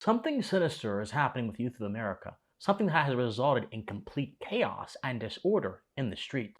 Something sinister is happening with youth of America, something that has resulted in complete chaos and disorder in the streets.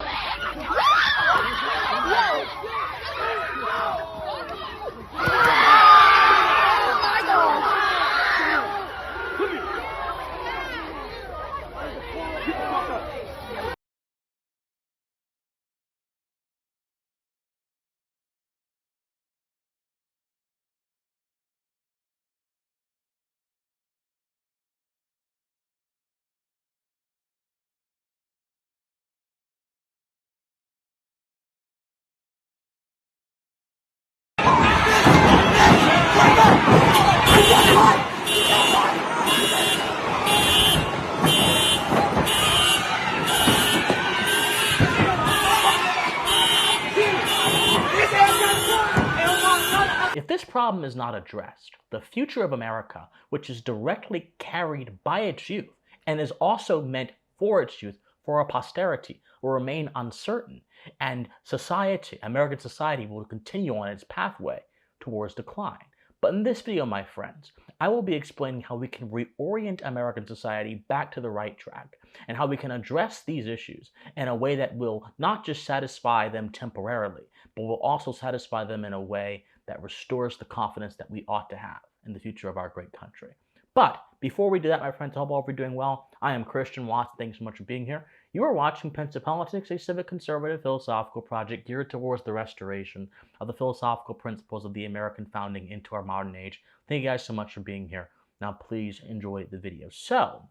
If this problem is not addressed, the future of America, which is directly carried by its youth and is also meant for its youth, for our posterity, will remain uncertain, and society, American society, will continue on its pathway towards decline. But in this video, my friends, I will be explaining how we can reorient American society back to the right track, and how we can address these issues in a way that will not just satisfy them temporarily, but will also satisfy them in a way that restores the confidence that we ought to have in the future of our great country. But before we do that, my friends, I hope all of you are doing well. I am Christian Watts. Thanks so much for being here. You are watching Pensive Politics, a civic conservative philosophical project geared towards the restoration of the philosophical principles of the American founding into our modern age. Thank you guys so much for being here. Now, please enjoy the video. So,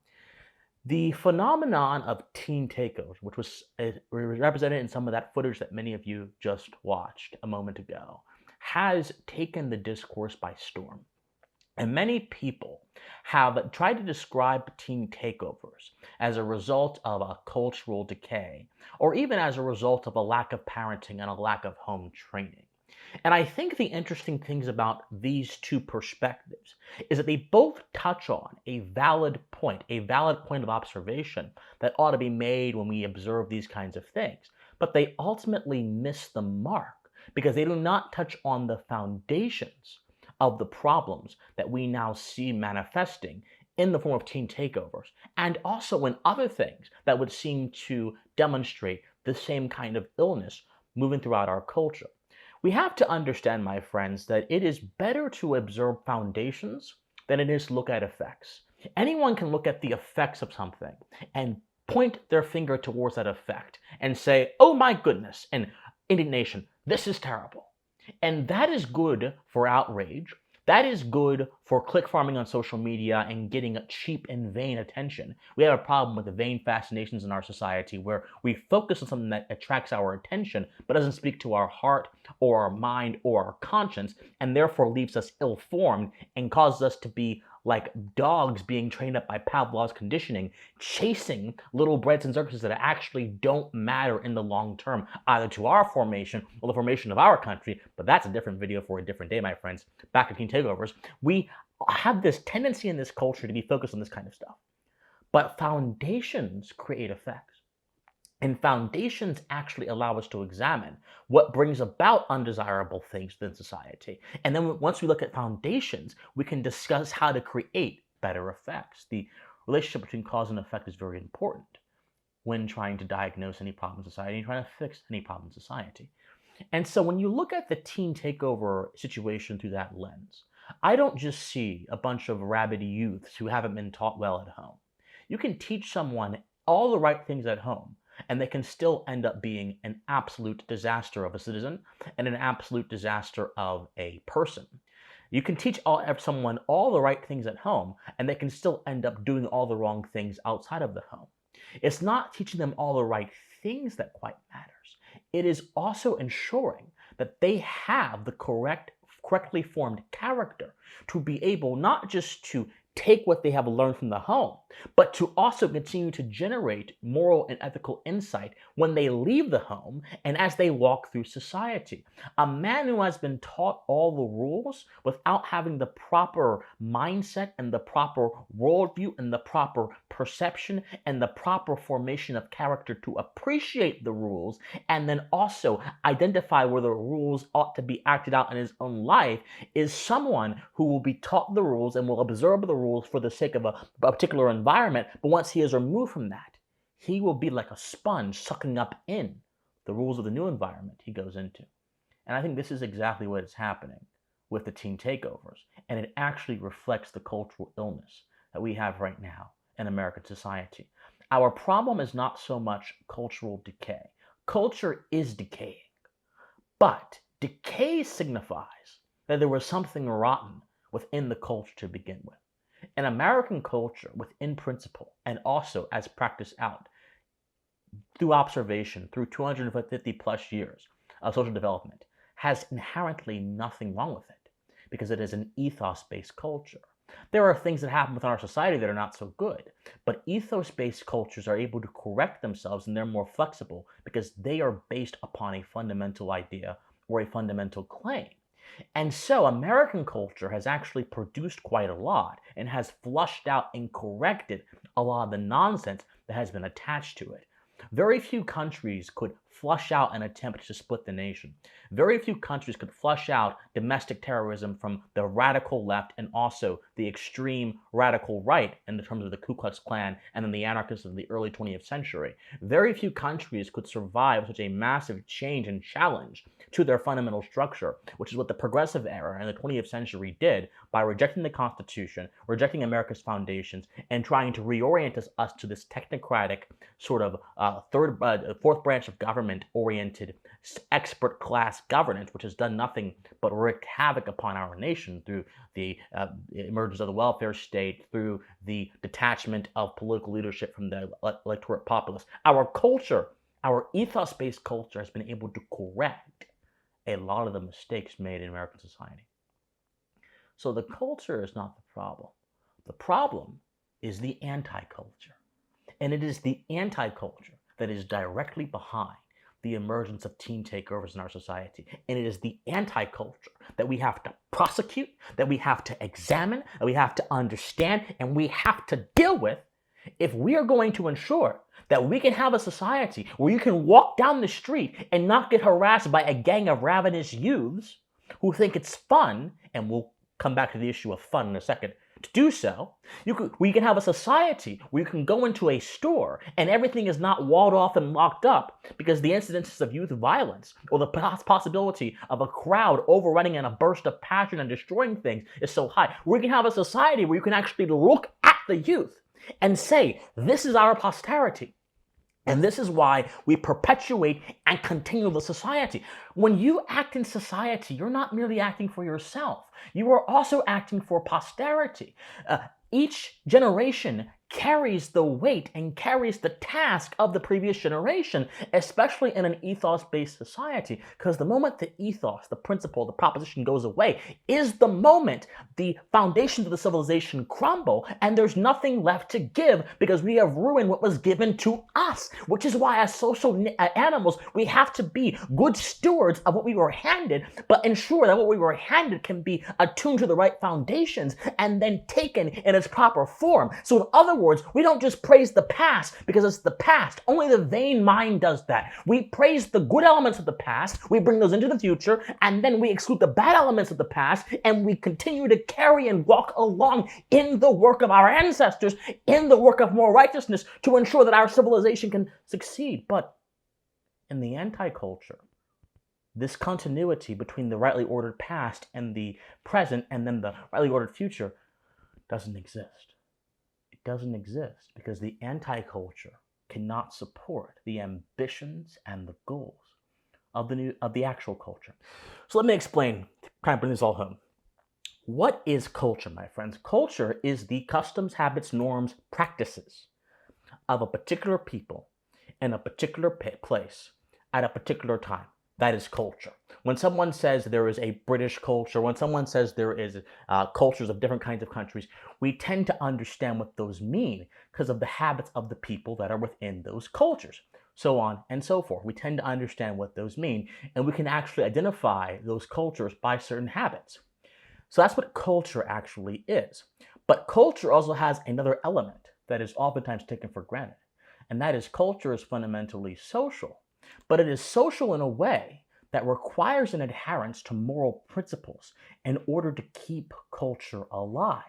the phenomenon of teen takeovers, which was represented in some of that footage that many of you just watched a moment ago, has taken the discourse by storm. And many people have tried to describe teen takeovers as a result of a cultural decay, or even as a result of a lack of parenting and a lack of home training. And I think the interesting things about these two perspectives is that they both touch on a valid point of observation that ought to be made when we observe these kinds of things. But they ultimately miss the mark because they do not touch on the foundations of the problems that we now see manifesting in the form of teen takeovers, and also in other things that would seem to demonstrate the same kind of illness moving throughout our culture. We have to understand, my friends, that it is better to observe foundations than it is to look at effects. Anyone can look at the effects of something and point their finger towards that effect and say, oh my goodness, and indignation, this is terrible. And that is good for outrage. That is good for click farming on social media and getting cheap and vain attention. We have a problem with the vain fascinations in our society where we focus on something that attracts our attention but doesn't speak to our heart or our mind or our conscience, and therefore leaves us ill-formed and causes us to be like dogs being trained up by Pavlov's conditioning, chasing little breads and circuses that actually don't matter in the long term, either to our formation or the formation of our country. But that's a different video for a different day, my friends. Back to teen takeovers. We have this tendency in this culture to be focused on this kind of stuff. But foundations create effects. And foundations actually allow us to examine what brings about undesirable things within society. And then once we look at foundations, we can discuss how to create better effects. The relationship between cause and effect is very important when trying to diagnose any problem in society and trying to fix any problem in society. And so when you look at the teen takeover situation through that lens, I don't just see a bunch of rabid youths who haven't been taught well at home. You can teach someone all the right things at home, and they can still end up being an absolute disaster of a citizen and an absolute disaster of a person. You can teach someone all the right things at home, and they can still end up doing all the wrong things outside of the home. It's not teaching them all the right things that quite matters. It is also ensuring that they have the correctly formed character to be able not just to take what they have learned from the home, but to also continue to generate moral and ethical insight when they leave the home and as they walk through society. A man who has been taught all the rules without having the proper mindset and the proper worldview and the proper perception and the proper formation of character to appreciate the rules and then also identify where the rules ought to be acted out in his own life is someone who will be taught the rules and will observe the rules for the sake of a particular environment, but once he is removed from that, he will be like a sponge sucking up in the rules of the new environment he goes into. And I think this is exactly what is happening with the teen takeovers, and it actually reflects the cultural illness that we have right now in American society. Our problem is not so much cultural decay. Culture is decaying, but decay signifies that there was something rotten within the culture to begin with. An American culture within principle and also as practiced out through observation through 250 plus years of social development has inherently nothing wrong with it because it is an ethos-based culture. There are things that happen within our society that are not so good, but ethos-based cultures are able to correct themselves and they're more flexible because they are based upon a fundamental idea or a fundamental claim. And so American culture has actually produced quite a lot and has flushed out and corrected a lot of the nonsense that has been attached to it. Very few countries could flush out an attempt to split the nation. Very few countries could flush out domestic terrorism from the radical left and also the extreme radical right in the terms of the Ku Klux Klan and then the anarchists of the early 20th century. Very few countries could survive such a massive change and challenge to their fundamental structure, which is what the progressive era in the 20th century did by rejecting the Constitution, rejecting America's foundations, and trying to reorient us to this technocratic sort of fourth branch of government-oriented expert class governance, which has done nothing but wreak havoc upon our nation through the emergence of the welfare state, through the detachment of political leadership from the electorate populace. Our culture, our ethos-based culture has been able to correct a lot of the mistakes made in American society. So the culture is not the problem. The problem is the anti-culture. And it is the anti-culture that is directly behind the emergence of teen takeovers in our society. And it is the anti-culture that we have to prosecute, that we have to examine, that we have to understand, and we have to deal with if we are going to ensure that we can have a society where you can walk down the street and not get harassed by a gang of ravenous youths who think it's fun, and we'll come back to the issue of fun in a second, to do so. We can have a society where you can go into a store and everything is not walled off and locked up because the incidences of youth violence or the possibility of a crowd overrunning in a burst of passion and destroying things is so high. We can have a society where you can actually look at the youth and say, this is our posterity. And this is why we perpetuate and continue the society. When you act in society, you're not merely acting for yourself. You are also acting for posterity. Each generation carries the weight and carries the task of the previous generation, especially in an ethos-based society, because the moment the ethos, the principle, the proposition goes away is the moment the foundations of the civilization crumble and there's nothing left to give because we have ruined what was given to us, which is why as social animals, we have to be good stewards of what we were handed, but ensure that what we were handed can be attuned to the right foundations and then taken in its proper form. So in other words, we don't just praise the past because it's the past. Only the vain mind does that. We praise the good elements of the past, we bring those into the future, and then we exclude the bad elements of the past, and we continue to carry and walk along in the work of our ancestors, in the work of moral righteousness to ensure that our civilization can succeed. But in the anti-culture, this continuity between the rightly ordered past and the present and then the rightly ordered future doesn't exist. It doesn't exist because the anti-culture cannot support the ambitions and the goals of the actual culture. So let me explain, kind of bring this all home. What is culture, my friends? Culture is the customs, habits, norms, practices of a particular people in a particular place at a particular time. That is culture. When someone says there is a British culture, when someone says there is cultures of different kinds of countries, we tend to understand what those mean because of the habits of the people that are within those cultures, so on and so forth. We tend to understand what those mean, and we can actually identify those cultures by certain habits. So that's what culture actually is. But culture also has another element that is oftentimes taken for granted, and that is culture is fundamentally social. But it is social in a way that requires an adherence to moral principles in order to keep culture alive.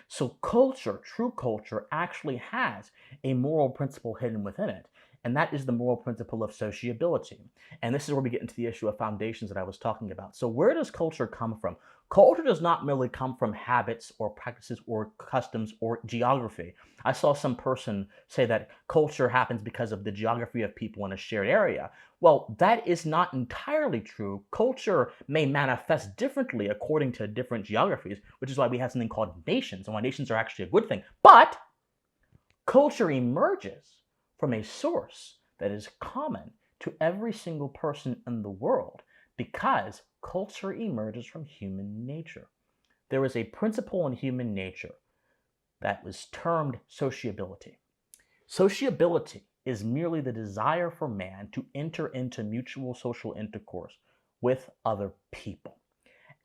So culture, true culture, actually has a moral principle hidden within it, and that is the moral principle of sociability. And this is where we get into the issue of foundations that I was talking about. So where does culture come from? Culture does not merely come from habits or practices or customs or geography. I saw some person say that culture happens because of the geography of people in a shared area. Well, that is not entirely true. Culture may manifest differently according to different geographies, which is why we have something called nations, and why nations are actually a good thing. But culture emerges from a source that is common to every single person in the world, because culture emerges from human nature. There is a principle in human nature that was termed sociability. Sociability is merely the desire for man to enter into mutual social intercourse with other people.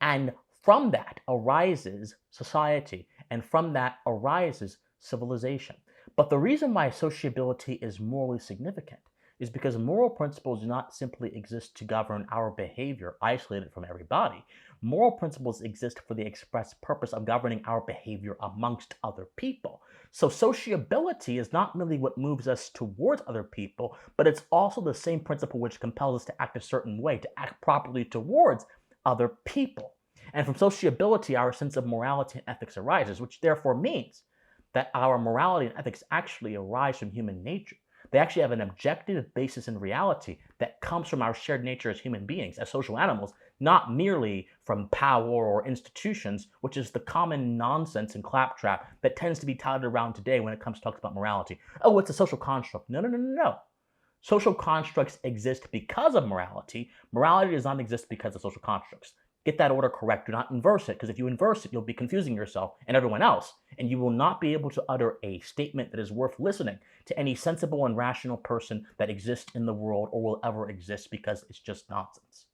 And from that arises society, and from that arises civilization. But the reason why sociability is morally significant is because moral principles do not simply exist to govern our behavior isolated from everybody. Moral principles exist for the express purpose of governing our behavior amongst other people. So sociability is not merely what moves us towards other people, but it's also the same principle which compels us to act a certain way, to act properly towards other people. And from sociability, our sense of morality and ethics arises, which therefore means that our morality and ethics actually arise from human nature. They actually have an objective basis in reality that comes from our shared nature as human beings, as social animals, not merely from power or institutions, which is the common nonsense and claptrap that tends to be touted around today when it comes to talks about morality. Oh, it's a social construct. No, no, no, no, no. Social constructs exist because of morality. Morality does not exist because of social constructs. Get that order correct. Do not inverse it, because if you inverse it, you'll be confusing yourself and everyone else, and you will not be able to utter a statement that is worth listening to any sensible and rational person that exists in the world or will ever exist, because it's just nonsense.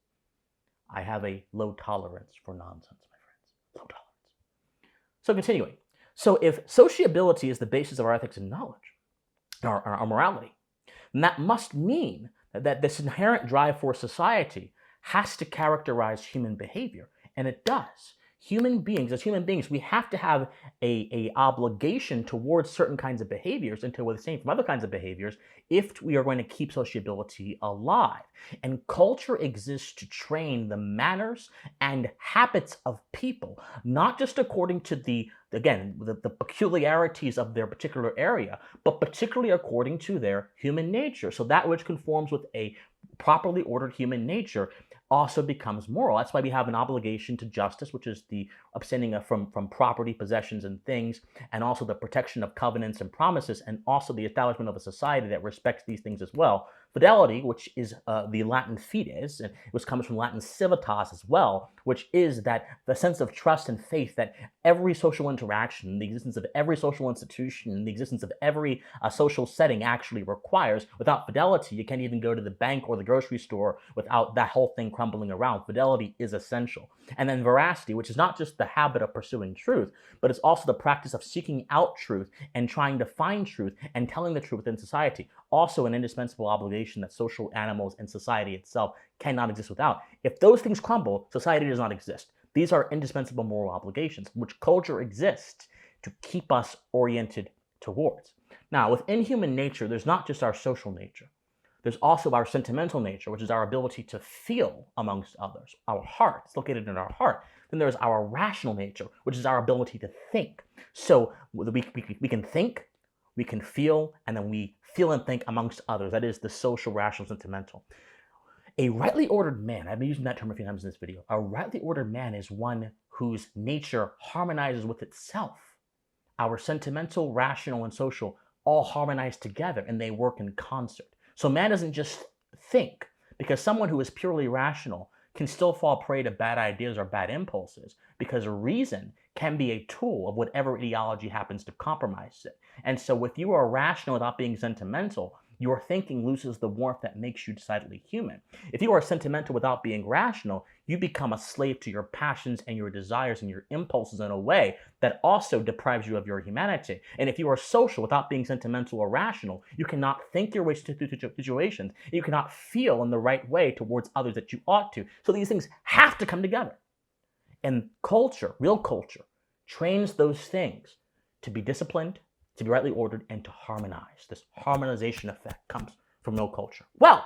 I have a low tolerance for nonsense, my friends. Low tolerance. So continuing. So if sociability is the basis of our ethics and knowledge, our morality, then that must mean that this inherent drive for society has to characterize human behavior, and it does. Human beings, as human beings, we have to have a obligation towards certain kinds of behaviors until we're the same from other kinds of behaviors if we are going to keep sociability alive. And culture exists to train the manners and habits of people, not just according to the peculiarities of their particular area, but particularly according to their human nature. So that which conforms with a properly ordered human nature also becomes moral. That's why we have an obligation to justice, which is the abstaining from property, possessions, and things, and also the protection of covenants and promises, and also the establishment of a society that respects these things as well. Fidelity, which is the Latin fides, and which comes from Latin civitas as well, which is that the sense of trust and faith that every social interaction, the existence of every social institution, the existence of every social setting actually requires. Without fidelity, you can't even go to the bank or the grocery store without that whole thing crumbling around. Fidelity is essential. And then veracity, which is not just the habit of pursuing truth, but it's also the practice of seeking out truth and trying to find truth and telling the truth within society. Also an indispensable obligation that social animals and society itself cannot exist without. If those things crumble, society does not exist. These are indispensable moral obligations, which culture exists to keep us oriented towards. Now, within human nature, there's not just our social nature. There's also our sentimental nature, which is our ability to feel amongst others. Our heart, it's located in our heart. Then there's our rational nature, which is our ability to think. So we can think, we can feel, and then we feel and think amongst others. That is the social, rational, sentimental. A rightly ordered man, I've been using that term a few times in this video, a rightly ordered man is one whose nature harmonizes with itself. Our sentimental, rational, and social all harmonize together, and they work in concert. So man doesn't just think. because someone who is purely rational can still fall prey to bad ideas or bad impulses, because reason can be a tool of whatever ideology happens to compromise it. And so if you are rational without being sentimental, your thinking loses the warmth that makes you decidedly human. If you are sentimental without being rational, you become a slave to your passions and your desires and your impulses in a way that also deprives you of your humanity. And if you are social without being sentimental or rational, you cannot think your way through situations. You cannot feel in the right way towards others that you ought to. So these things have to come together. And culture, real culture, trains those things to be disciplined, to be rightly ordered, and to harmonize. This harmonization effect comes from real culture. Well,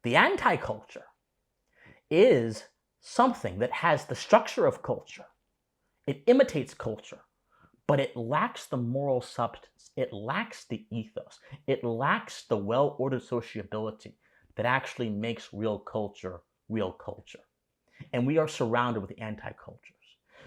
the anti-culture is something that has the structure of culture. It imitates culture, but it lacks the moral substance. It lacks the ethos. It lacks the well-ordered sociability that actually makes real culture real culture. And we are surrounded with anti-cultures.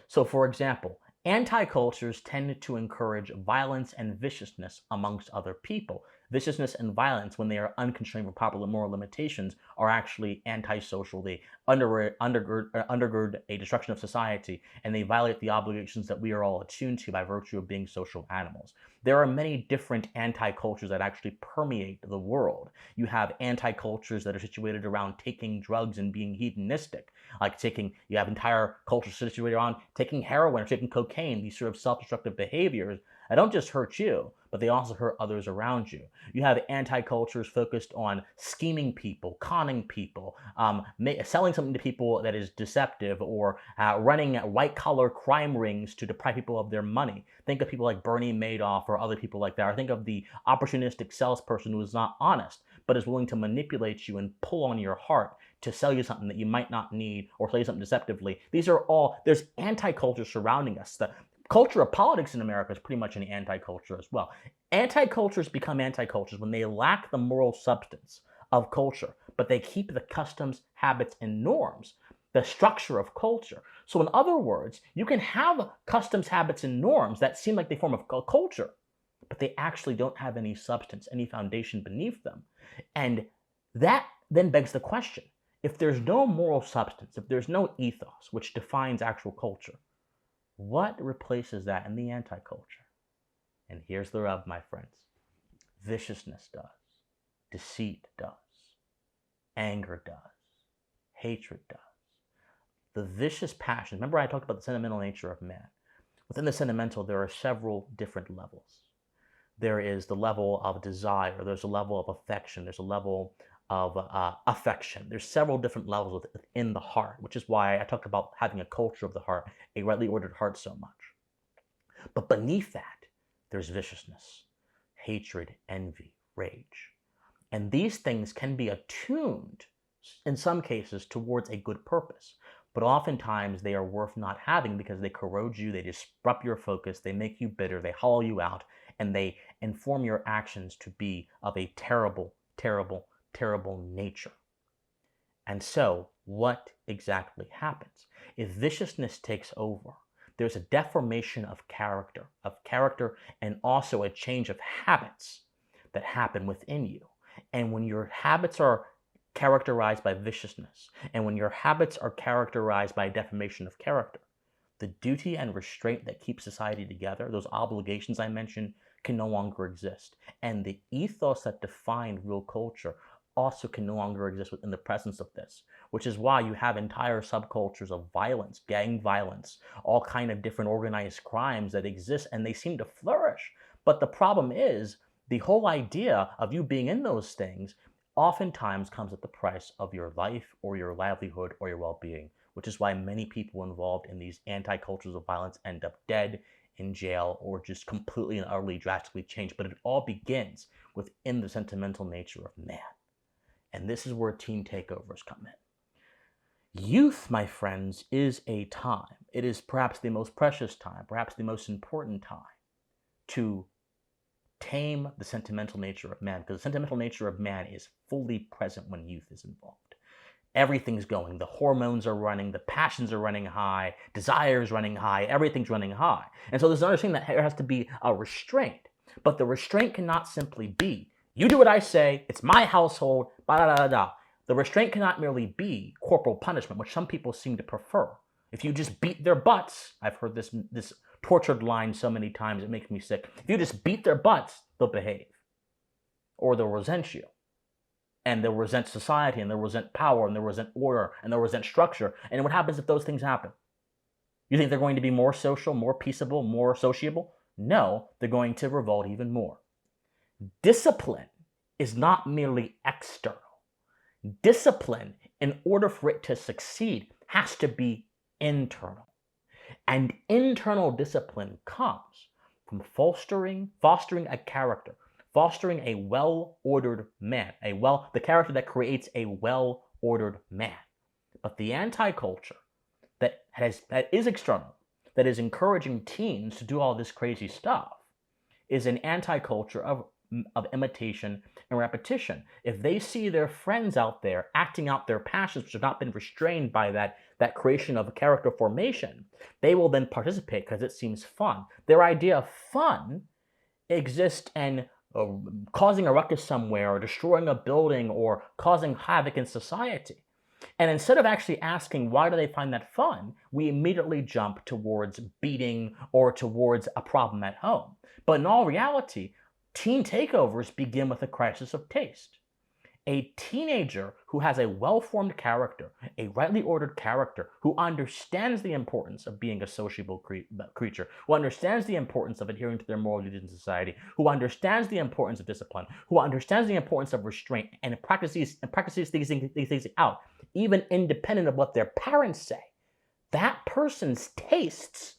So, for example, anti-cultures tend to encourage violence and viciousness amongst other people. Viciousness and violence, when they are unconstrained with proper moral limitations, are actually antisocial. They undergird a destruction of society, and they violate the obligations that we are all attuned to by virtue of being social animals. There are many different anti-cultures that actually permeate the world. You have anti-cultures that are situated around taking drugs and being hedonistic. You have entire cultures situated around taking heroin or taking cocaine, these sort of self-destructive behaviors that don't just hurt you, but they also hurt others around you. You have anti-cultures focused on scheming people, conning people, selling something to people that is deceptive, or running white-collar crime rings to deprive people of their money. Think of people like Bernie Madoff or other people like that. Or think of the opportunistic salesperson who is not honest, but is willing to manipulate you and pull on your heart to sell you something that you might not need, or sell you something deceptively. There's anti-culture surrounding us. The culture of politics in America is pretty much an anti-culture as well. Anti-cultures become anti-cultures when they lack the moral substance of culture, but they keep the customs, habits, and norms, the structure of culture. So in other words, you can have customs, habits, and norms that seem like they form a culture, but they actually don't have any substance, any foundation beneath them. And that then begs the question, if there's no moral substance, if there's no ethos, which defines actual culture, what replaces that in the anti-culture? And here's the rub, my friends. Viciousness does. Deceit does. Anger does. Hatred does. The vicious passion. Remember I talked about the sentimental nature of man. Within the sentimental, there are several different levels. There is the level of desire. There's a level of affection. There's a level of affection. There's several different levels within the heart, which is why I talked about having a culture of the heart, a rightly ordered heart so much. But beneath that, there's viciousness, hatred, envy, rage. And these things can be attuned, in some cases, towards a good purpose. But oftentimes they are worth not having because they corrode you, they disrupt your focus, they make you bitter, they hollow you out, and they inform your actions to be of a terrible, terrible, terrible nature. And so, what exactly happens? If viciousness takes over, there's a deformation of character, and also a change of habits that happen within you. And when your habits are characterized by viciousness, and when your habits are characterized by deformation of character, the duty and restraint that keep society together, those obligations I mentioned, can no longer exist. And the ethos that defined real culture also can no longer exist within the presence of this, which is why you have entire subcultures of violence, gang violence, all kind of different organized crimes that exist, and they seem to flourish. But the problem is, the whole idea of you being in those things oftentimes comes at the price of your life or your livelihood or your well-being, which is why many people involved in these anti-cultures of violence end up dead, in jail, or just completely and utterly drastically changed. But it all begins within the sentimental nature of man. And this is where teen takeovers come in. Youth, my friends, is a time. It is perhaps the most precious time, perhaps the most important time to tame the sentimental nature of man, because the sentimental nature of man is fully present when youth is involved. Everything's going. The hormones are running, the passions are running high, desire is running high, everything's running high. And so there's another thing that there has to be a restraint. But the restraint cannot simply be, you do what I say, it's my household, blah, blah, blah, blah. The restraint cannot merely be corporal punishment, which some people seem to prefer. If you just beat their butts, I've heard this tortured line so many times, it makes me sick. If you just beat their butts, they'll behave. Or they'll resent you. And they'll resent society, and they'll resent power, and they'll resent order, and they'll resent structure. And what happens if those things happen? You think they're going to be more social, more peaceable, more sociable? No, they're going to revolt even more. Discipline is not merely external. Discipline, in order for it to succeed, has to be internal. And internal discipline comes from fostering a character, fostering a well-ordered man, the character that creates a well-ordered man. But the anti-culture that is external, that is encouraging teens to do all this crazy stuff, is an anti-culture of imitation and repetition. If they see their friends out there acting out their passions, which have not been restrained by that creation of a character formation, they will then participate because it seems fun. Their idea of fun exists in causing a ruckus somewhere, or destroying a building, or causing havoc in society. And instead of actually asking why do they find that fun, we immediately jump towards beating or towards a problem at home. But in all reality, teen takeovers begin with a crisis of taste. A teenager who has a well-formed character, a rightly ordered character, who understands the importance of being a sociable creature, who understands the importance of adhering to their moral duties in society, who understands the importance of discipline, who understands the importance of restraint, and practices these things out, even independent of what their parents say, that person's tastes,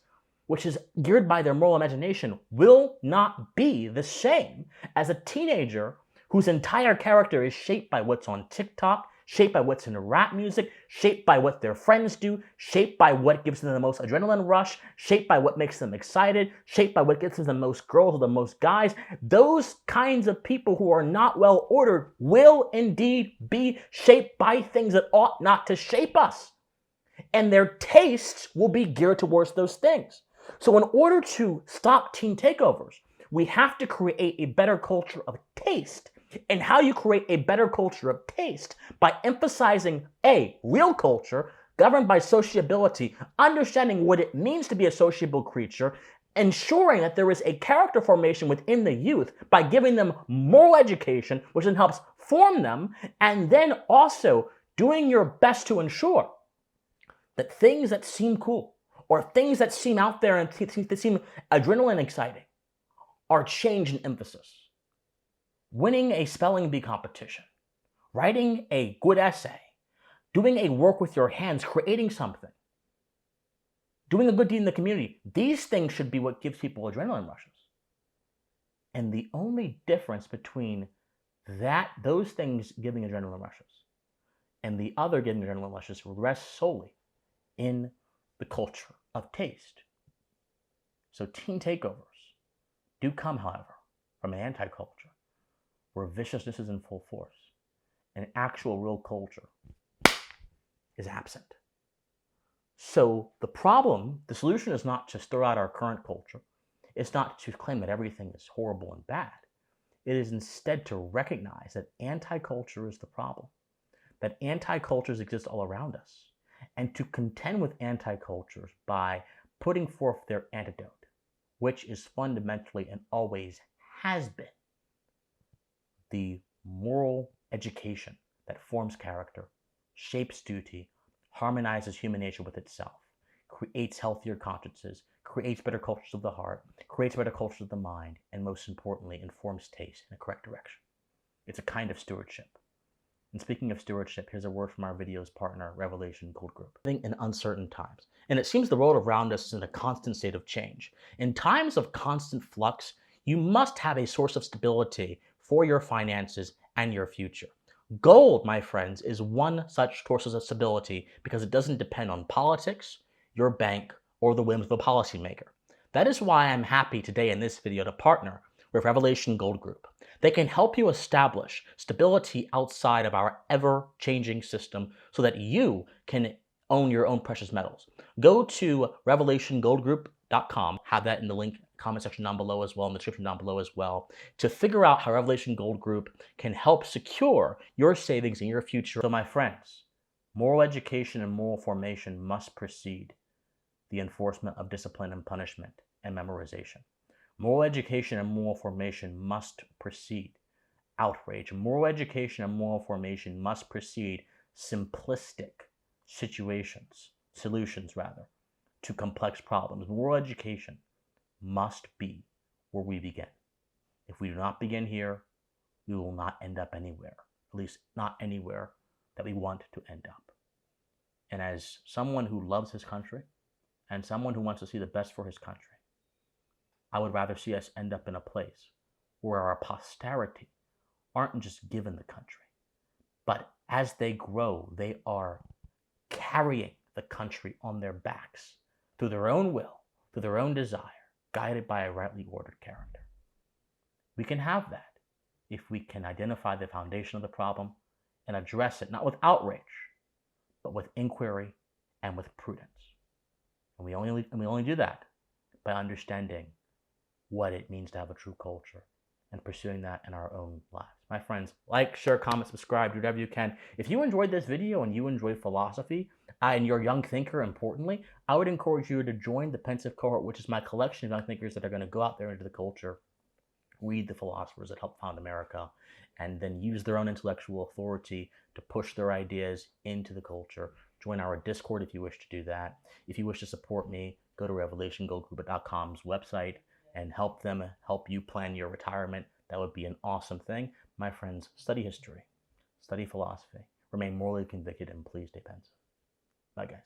which is geared by their moral imagination, will not be the same as a teenager whose entire character is shaped by what's on TikTok, shaped by what's in rap music, shaped by what their friends do, shaped by what gives them the most adrenaline rush, shaped by what makes them excited, shaped by what gets them the most girls or the most guys. Those kinds of people who are not well ordered will indeed be shaped by things that ought not to shape us. And their tastes will be geared towards those things. So in order to stop teen takeovers, we have to create a better culture of taste. And how you create a better culture of taste? By emphasizing a real culture governed by sociability, understanding what it means to be a sociable creature, ensuring that there is a character formation within the youth by giving them moral education, which then helps form them, and then also doing your best to ensure that things that seem cool or things that seem out there and that seem adrenaline exciting are changed in emphasis. Winning a spelling bee competition, writing a good essay, doing a work with your hands, creating something, doing a good deed in the community, these things should be what gives people adrenaline rushes. And the only difference between those things giving adrenaline rushes and the other giving adrenaline rushes rests solely in the culture of taste. So teen takeovers do come, however, from an anti-culture where viciousness is in full force and actual real culture is absent. So the solution is not to throw out our current culture. It's not to claim that everything is horrible and bad. It is instead to recognize that anti-culture is the problem, that anti-cultures exist all around us, and to contend with anti-cultures by putting forth their antidote, which is fundamentally and always has been the moral education that forms character, shapes duty, harmonizes human nature with itself, creates healthier consciences, creates better cultures of the heart, creates better cultures of the mind, and most importantly, informs taste in a correct direction. It's a kind of stewardship. And speaking of stewardship, here's a word from our video's partner, Revelation Gold Group. In uncertain times, and it seems the world around us is in a constant state of change. In times of constant flux, you must have a source of stability for your finances and your future. Gold, my friends, is one such source of stability because it doesn't depend on politics, your bank, or the whims of a policymaker. That is why I'm happy today in this video to partner with Revelation Gold Group. They can help you establish stability outside of our ever-changing system so that you can own your own precious metals. Go to revelationgoldgroup.com, have that in the link comment section down below as well, in the description down below as well, to figure out how Revelation Gold Group can help secure your savings in your future. So my friends, moral education and moral formation must precede the enforcement of discipline and punishment and memorization. Moral education and moral formation must precede outrage. Moral education and moral formation must precede simplistic solutions to complex problems. Moral education must be where we begin. If we do not begin here, we will not end up anywhere, at least not anywhere that we want to end up. And as someone who loves his country and someone who wants to see the best for his country, I would rather see us end up in a place where our posterity aren't just given the country, but as they grow, they are carrying the country on their backs through their own will, through their own desire, guided by a rightly ordered character. We can have that if we can identify the foundation of the problem and address it, not with outrage, but with inquiry and with prudence. And we only do that by understanding what it means to have a true culture and pursuing that in our own lives. My friends, like, share, comment, subscribe, do whatever you can. If you enjoyed this video and you enjoy philosophy, and you're a young thinker, importantly, I would encourage you to join the Pensive Cohort, which is my collection of young thinkers that are going to go out there into the culture, read the philosophers that helped found America, and then use their own intellectual authority to push their ideas into the culture. Join our Discord if you wish to do that. If you wish to support me, go to revelationgoldgroup.com's website and help you plan your retirement. That would be an awesome thing. My friends, study history, study philosophy, remain morally convicted, and please stay pensive. Bye, guys.